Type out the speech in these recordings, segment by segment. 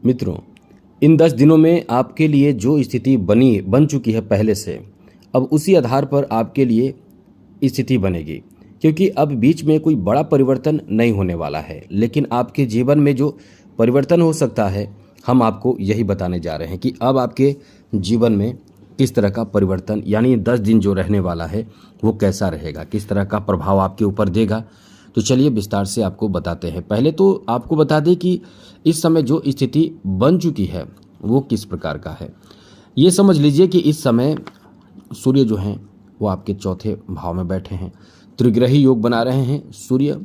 मित्रों, इन 10 दिनों में आपके लिए जो स्थिति बन चुकी है पहले से, अब उसी आधार पर आपके लिए स्थिति बनेगी, क्योंकि अब बीच में कोई बड़ा परिवर्तन नहीं होने वाला है। लेकिन आपके जीवन में जो परिवर्तन हो सकता है, हम आपको यही बताने जा रहे हैं कि अब आपके जीवन में किस तरह का परिवर्तन, यानी 10 दिन जो रहने वाला है वो कैसा रहेगा, किस तरह का प्रभाव आपके ऊपर देगा। तो चलिए विस्तार से आपको बताते हैं। पहले तो आपको बता दें कि इस समय जो स्थिति बन चुकी है वो किस प्रकार का है। ये समझ लीजिए कि इस समय सूर्य जो हैं वो आपके चौथे भाव में बैठे हैं, त्रिग्रही योग बना रहे हैं। सूर्य,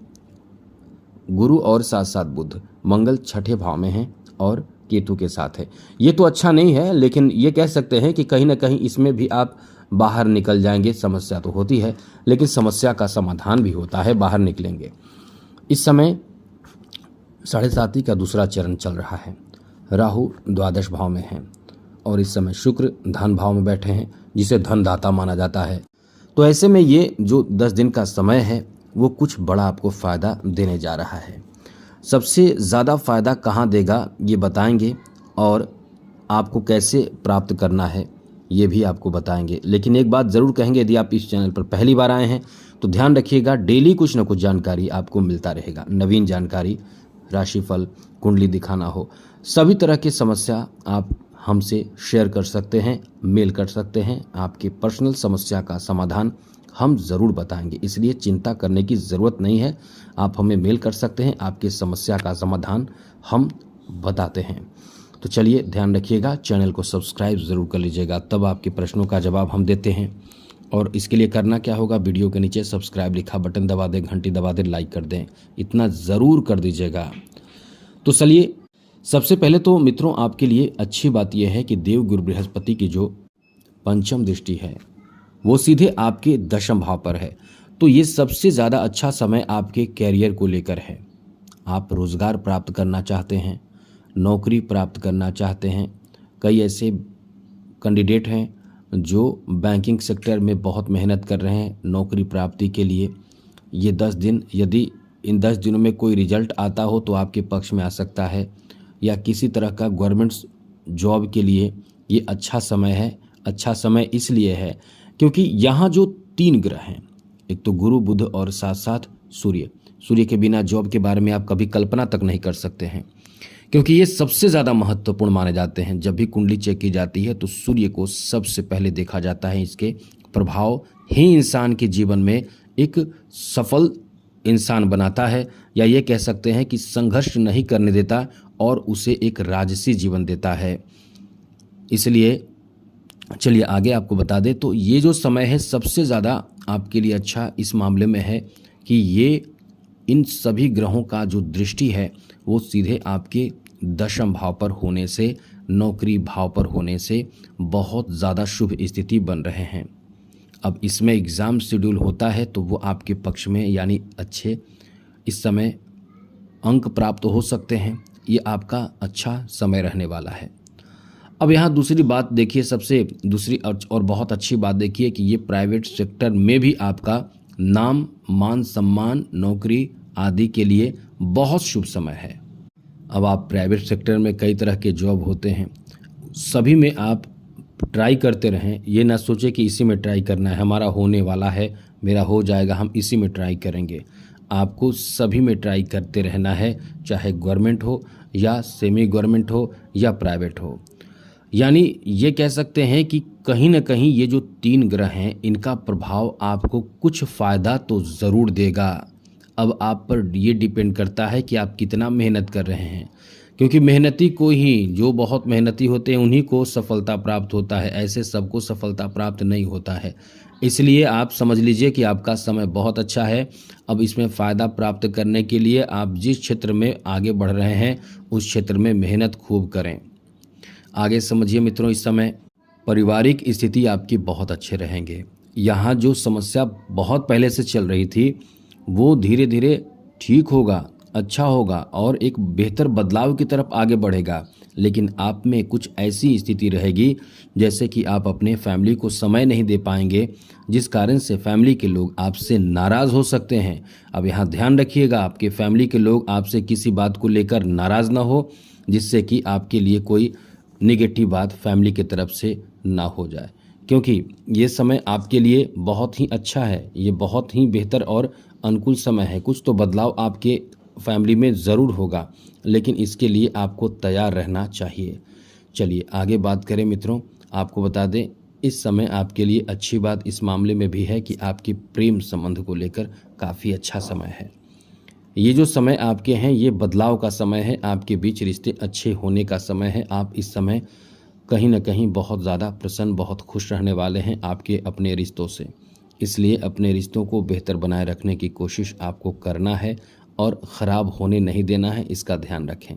गुरु और साथ साथ बुध, मंगल छठे भाव में हैं और केतु के साथ है। ये तो अच्छा नहीं है, लेकिन ये कह सकते हैं कि कहीं ना कहीं इसमें भी आप बाहर निकल जाएंगे। समस्या तो होती है, लेकिन समस्या का समाधान भी होता है, बाहर निकलेंगे। इस समय 7.5 का दूसरा चरण चल रहा है। राहु द्वादश भाव में है और इस समय शुक्र धन भाव में बैठे हैं, जिसे धनदाता माना जाता है। तो ऐसे में ये जो 10 दिन का समय है वो कुछ बड़ा आपको फ़ायदा देने जा रहा है। सबसे ज़्यादा फ़ायदा कहाँ देगा ये बताएंगे, और आपको कैसे प्राप्त करना है ये भी आपको बताएंगे। लेकिन एक बात ज़रूर कहेंगे, यदि आप इस चैनल पर पहली बार आए हैं तो ध्यान रखिएगा, डेली कुछ न कुछ जानकारी आपको मिलता रहेगा। नवीन जानकारी, राशिफल, कुंडली दिखाना हो, सभी तरह की समस्या आप हमसे शेयर कर सकते हैं, मेल कर सकते हैं। आपकी पर्सनल समस्या का समाधान हम ज़रूर बताएंगे, इसलिए चिंता करने की ज़रूरत नहीं है। आप हमें मेल कर सकते हैं, आपकी समस्या का समाधान हम बताते हैं। तो चलिए ध्यान रखिएगा, चैनल को सब्सक्राइब ज़रूर कर लीजिएगा, तब आपके प्रश्नों का जवाब हम देते हैं। और इसके लिए करना क्या होगा, वीडियो के नीचे सब्सक्राइब लिखा बटन दबा दें, घंटी दबा दें, लाइक कर दें, इतना ज़रूर कर दीजिएगा। तो चलिए, सबसे पहले तो मित्रों आपके लिए अच्छी बात यह है कि देवगुरु बृहस्पति की जो पंचम दृष्टि है वो सीधे आपके दशम भाव पर है। तो ये सबसे ज़्यादा अच्छा समय आपके कैरियर को लेकर है। आप रोज़गार प्राप्त करना चाहते हैं, नौकरी प्राप्त करना चाहते हैं। कई ऐसे कैंडिडेट हैं जो बैंकिंग सेक्टर में बहुत मेहनत कर रहे हैं नौकरी प्राप्ति के लिए। ये 10 दिन, यदि इन 10 दिनों में कोई रिजल्ट आता हो तो आपके पक्ष में आ सकता है, या किसी तरह का गवर्नमेंट जॉब के लिए ये अच्छा समय है। अच्छा समय इसलिए है क्योंकि यहाँ जो 3 ग्रह हैं, एक तो गुरु, बुध और साथ साथ सूर्य। सूर्य के बिना जॉब के बारे में आप कभी कल्पना तक नहीं कर सकते हैं, क्योंकि ये सबसे ज़्यादा महत्वपूर्ण माने जाते हैं। जब भी कुंडली चेक की जाती है तो सूर्य को सबसे पहले देखा जाता है। इसके प्रभाव ही इंसान के जीवन में एक सफल इंसान बनाता है, या ये कह सकते हैं कि संघर्ष नहीं करने देता और उसे एक राजसी जीवन देता है। इसलिए चलिए आगे आपको बता दें, तो ये जो समय है सबसे ज़्यादा आपके लिए अच्छा इस मामले में है कि ये इन सभी ग्रहों का जो दृष्टि है वो सीधे आपके दशम भाव पर होने से, नौकरी भाव पर होने से बहुत ज़्यादा शुभ स्थिति बन रहे हैं। अब इसमें एग्ज़ाम शेड्यूल होता है तो वो आपके पक्ष में, यानी अच्छे इस समय अंक प्राप्त हो सकते हैं। ये आपका अच्छा समय रहने वाला है। अब यहाँ दूसरी बात देखिए, सबसे दूसरी और बहुत अच्छी बात देखिए कि ये प्राइवेट सेक्टर में भी आपका नाम, मान सम्मान, नौकरी आदि के लिए बहुत शुभ समय है। अब आप प्राइवेट सेक्टर में कई तरह के जॉब होते हैं, सभी में आप ट्राई करते रहें। ये ना सोचे कि इसी में ट्राई करना है, हमारा होने वाला है, मेरा हो जाएगा, हम इसी में ट्राई करेंगे। आपको सभी में ट्राई करते रहना है, चाहे गवर्नमेंट हो या सेमी गवर्नमेंट हो या प्राइवेट हो। यानी ये कह सकते हैं कि कहीं ना कहीं ये जो 3 ग्रह हैं इनका प्रभाव आपको कुछ फ़ायदा तो ज़रूर देगा। अब आप पर ये डिपेंड करता है कि आप कितना मेहनत कर रहे हैं, क्योंकि मेहनती को ही, जो बहुत मेहनती होते हैं उन्हीं को सफलता प्राप्त होता है, ऐसे सबको सफलता प्राप्त नहीं होता है। इसलिए आप समझ लीजिए कि आपका समय बहुत अच्छा है। अब इसमें फ़ायदा प्राप्त करने के लिए आप जिस क्षेत्र में आगे बढ़ रहे हैं उस क्षेत्र में मेहनत खूब करें। आगे समझिए मित्रों, इस समय पारिवारिक स्थिति आपकी बहुत अच्छे रहेंगे। यहाँ जो समस्या बहुत पहले से चल रही थी वो धीरे धीरे ठीक होगा, अच्छा होगा और एक बेहतर बदलाव की तरफ आगे बढ़ेगा। लेकिन आप में कुछ ऐसी स्थिति रहेगी जैसे कि आप अपने फैमिली को समय नहीं दे पाएंगे, जिस कारण से फैमिली के लोग आपसे नाराज़ हो सकते हैं। अब यहाँ ध्यान रखिएगा, आपके फैमिली के लोग आपसे किसी बात को लेकर नाराज़ ना हो, जिससे कि आपके लिए कोई नेगेटिव बात फैमिली की तरफ से ना हो जाए, क्योंकि ये समय आपके लिए बहुत ही अच्छा है, ये बहुत ही बेहतर और अनुकूल समय है। कुछ तो बदलाव आपके फैमिली में ज़रूर होगा, लेकिन इसके लिए आपको तैयार रहना चाहिए। चलिए आगे बात करें मित्रों। आपको बता दें, इस समय आपके लिए अच्छी बात इस मामले में भी है कि आपकी प्रेम संबंध को लेकर काफ़ी अच्छा समय है। ये जो समय आपके हैं, ये बदलाव का समय है, आपके बीच रिश्ते अच्छे होने का समय है। आप इस समय कहीं ना कहीं बहुत ज़्यादा प्रसन्न, बहुत खुश रहने वाले हैं आपके अपने रिश्तों से। इसलिए अपने रिश्तों को बेहतर बनाए रखने की कोशिश आपको करना है और ख़राब होने नहीं देना है, इसका ध्यान रखें।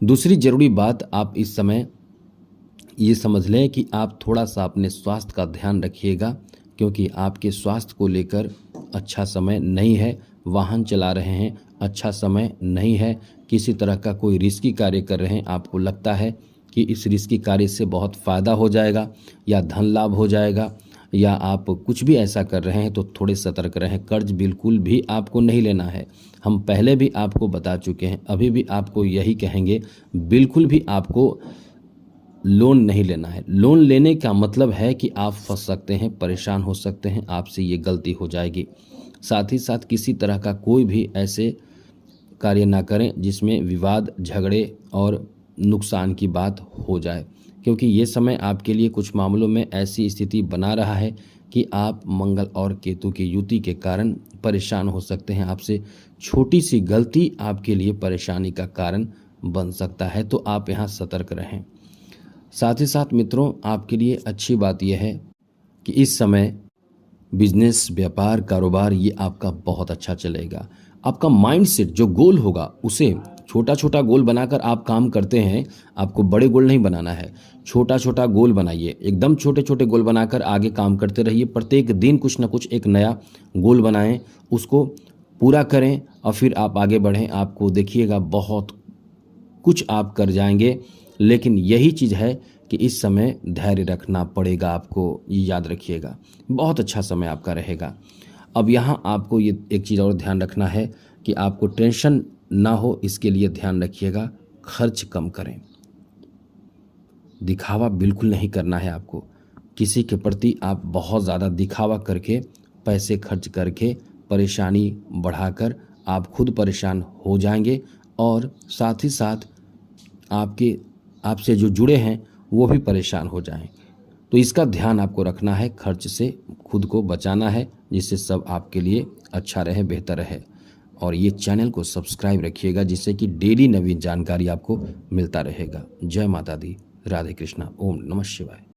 दूसरी ज़रूरी बात, आप इस समय ये समझ लें कि आप थोड़ा सा अपने स्वास्थ्य का ध्यान रखिएगा, क्योंकि आपके स्वास्थ्य को लेकर अच्छा समय नहीं है। वाहन चला रहे हैं, अच्छा समय नहीं है। किसी तरह का कोई रिस्की कार्य कर रहे हैं, आपको लगता है कि इस रिस्की कार्य से बहुत फ़ायदा हो जाएगा या धन लाभ हो जाएगा, या आप कुछ भी ऐसा कर रहे हैं, तो थोड़े सतर्क रहें। कर्ज बिल्कुल भी आपको नहीं लेना है। हम पहले भी आपको बता चुके हैं, अभी भी आपको यही कहेंगे, बिल्कुल भी आपको लोन नहीं लेना है। लोन लेने का मतलब है कि आप फंस सकते हैं, परेशान हो सकते हैं, आपसे ये गलती हो जाएगी। साथ ही साथ किसी तरह का कोई भी ऐसे कार्य ना करें जिसमें विवाद, झगड़े और नुकसान की बात हो जाए, क्योंकि ये समय आपके लिए कुछ मामलों में ऐसी स्थिति बना रहा है कि आप मंगल और केतु की युति के कारण परेशान हो सकते हैं। आपसे छोटी सी गलती आपके लिए परेशानी का कारण बन सकता है, तो आप यहाँ सतर्क रहें। साथ ही साथ मित्रों, आपके लिए अच्छी बात यह है कि इस समय बिजनेस, व्यापार, कारोबार ये आपका बहुत अच्छा चलेगा। आपका माइंडसेट जो गोल होगा, उसे छोटा छोटा गोल बनाकर आप काम करते हैं। आपको बड़े गोल नहीं बनाना है, छोटा छोटा गोल बनाइए। एकदम छोटे छोटे गोल बनाकर आगे काम करते रहिए। प्रत्येक दिन कुछ ना कुछ एक नया गोल बनाएं, उसको पूरा करें और फिर आप आगे बढ़ें। आपको देखिएगा बहुत कुछ आप कर जाएंगे, लेकिन यही चीज़ है कि इस समय धैर्य रखना पड़ेगा आपको, ये याद रखिएगा। बहुत अच्छा समय आपका रहेगा। अब यहाँ आपको ये एक चीज़ और ध्यान रखना है कि आपको टेंशन ना हो, इसके लिए ध्यान रखिएगा, खर्च कम करें। दिखावा बिल्कुल नहीं करना है आपको। किसी के प्रति आप बहुत ज़्यादा दिखावा करके, पैसे खर्च करके परेशानी बढ़ाकर आप खुद परेशान हो जाएंगे, और साथ ही साथ आपसे जो जुड़े हैं वो भी परेशान हो जाएं। तो इसका ध्यान आपको रखना है, खर्च से खुद को बचाना है, जिससे सब आपके लिए अच्छा रहे, बेहतर रहे। और ये चैनल को सब्सक्राइब रखिएगा, जिससे कि डेली नवीन जानकारी आपको मिलता रहेगा। जय माता दी, राधे कृष्णा, ओम नमः शिवाय।